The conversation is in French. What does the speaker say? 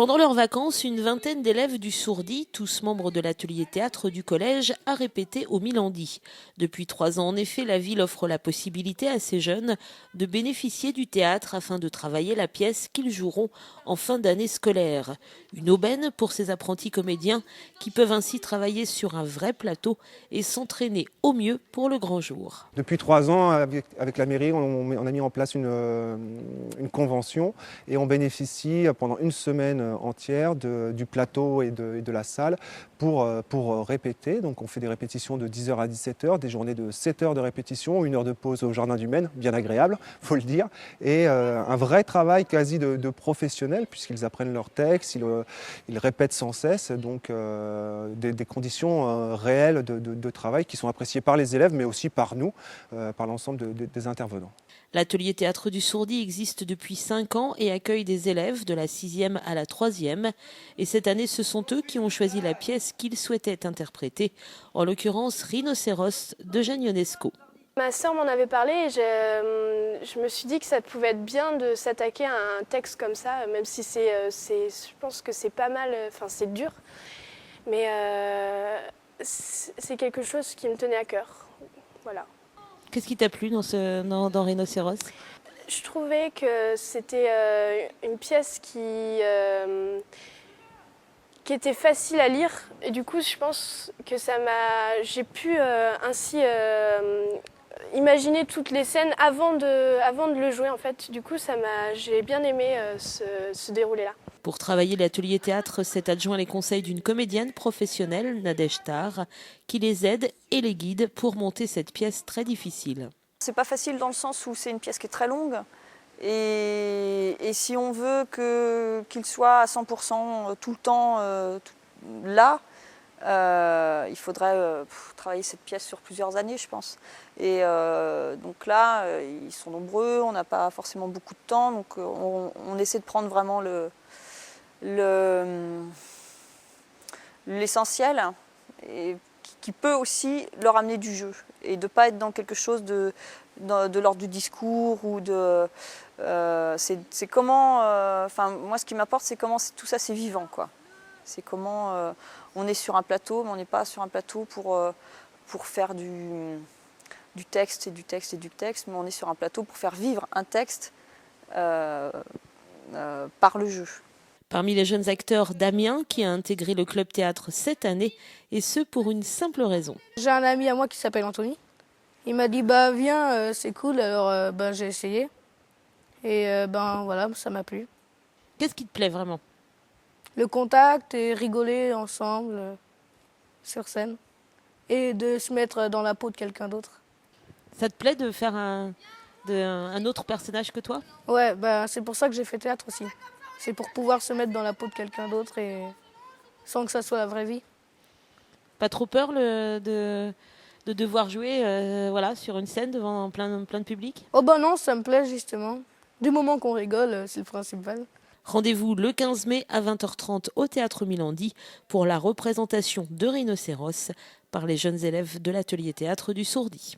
Pendant leurs vacances, une vingtaine d'élèves du Sourdi, tous membres de l'atelier théâtre du collège, a répété au Milandi. Depuis 3 ans, en effet, la ville offre la possibilité à ces jeunes de bénéficier du théâtre afin de travailler la pièce qu'ils joueront en fin d'année scolaire. Une aubaine pour ces apprentis comédiens qui peuvent ainsi travailler sur un vrai plateau et s'entraîner au mieux pour le grand jour. Depuis 3 ans, avec la mairie, on a mis en place une convention et on bénéficie pendant une semaine entière du plateau et de la salle pour répéter. Donc on fait des répétitions de 10h à 17h, des journées de 7 heures de répétition, 1 heure de pause au Jardin du Maine, bien agréable, faut le dire, et un vrai travail quasi de professionnels puisqu'ils apprennent leurs textes, ils répètent sans cesse, donc des conditions réelles de travail qui sont appréciées par les élèves mais aussi par nous, par l'ensemble des intervenants. L'atelier théâtre du Sourdi existe depuis 5 ans et accueille des élèves de la 6e à la 3e. Et cette année, ce sont eux qui ont choisi la pièce qu'ils souhaitaient interpréter, en l'occurrence Rhinocéros de Jeanne Ionesco. Ma sœur m'en avait parlé et je me suis dit que ça pouvait être bien de s'attaquer à un texte comme ça, même si je pense que c'est pas mal, enfin c'est dur, mais c'est quelque chose qui me tenait à cœur. Voilà. Qu'est-ce qui t'a plu dans Rhinocéros ? Je trouvais que c'était une pièce qui était facile à lire et du coup je pense que j'ai pu ainsi imaginer toutes les scènes avant de le jouer en fait. Du coup j'ai bien aimé ce déroulé-là. Pour travailler l'atelier théâtre, s'est adjoint les conseils d'une comédienne professionnelle, Nadège Tar, qui les aide et les guide pour monter cette pièce très difficile. C'est pas facile dans le sens où c'est une pièce qui est très longue et si on veut qu'il soit à 100% tout le temps là, il faudrait travailler cette pièce sur plusieurs années, je pense. Et donc là, ils sont nombreux, on n'a pas forcément beaucoup de temps, donc on essaie de prendre vraiment l'essentiel et qui peut aussi leur amener du jeu et de ne pas être dans quelque chose de l'ordre du discours ou de c'est comment moi ce qui m'apporte c'est comment tout ça c'est vivant quoi. C'est comment on est sur un plateau mais on n'est pas sur un plateau pour faire du texte et du texte et du texte, mais on est sur un plateau pour faire vivre un texte par le jeu. Parmi les jeunes acteurs, Damien, qui a intégré le club théâtre cette année, et ce pour une simple raison. J'ai un ami à moi qui s'appelle Anthony. Il m'a dit bah viens, c'est cool, alors j'ai essayé. Et voilà, ça m'a plu. Qu'est-ce qui te plaît vraiment ? Le contact et rigoler ensemble sur scène. Et de se mettre dans la peau de quelqu'un d'autre. Ça te plaît de faire un autre personnage que toi ? Ouais, c'est pour ça que j'ai fait théâtre aussi. C'est pour pouvoir se mettre dans la peau de quelqu'un d'autre et sans que ça soit la vraie vie. Pas trop peur de devoir jouer sur une scène devant plein de public ? Oh non, ça me plaît justement. Du moment qu'on rigole, c'est le principal. Rendez-vous le 15 mai à 20h30 au Théâtre Milandi pour la représentation de Rhinocéros par les jeunes élèves de l'atelier théâtre du Sourdi.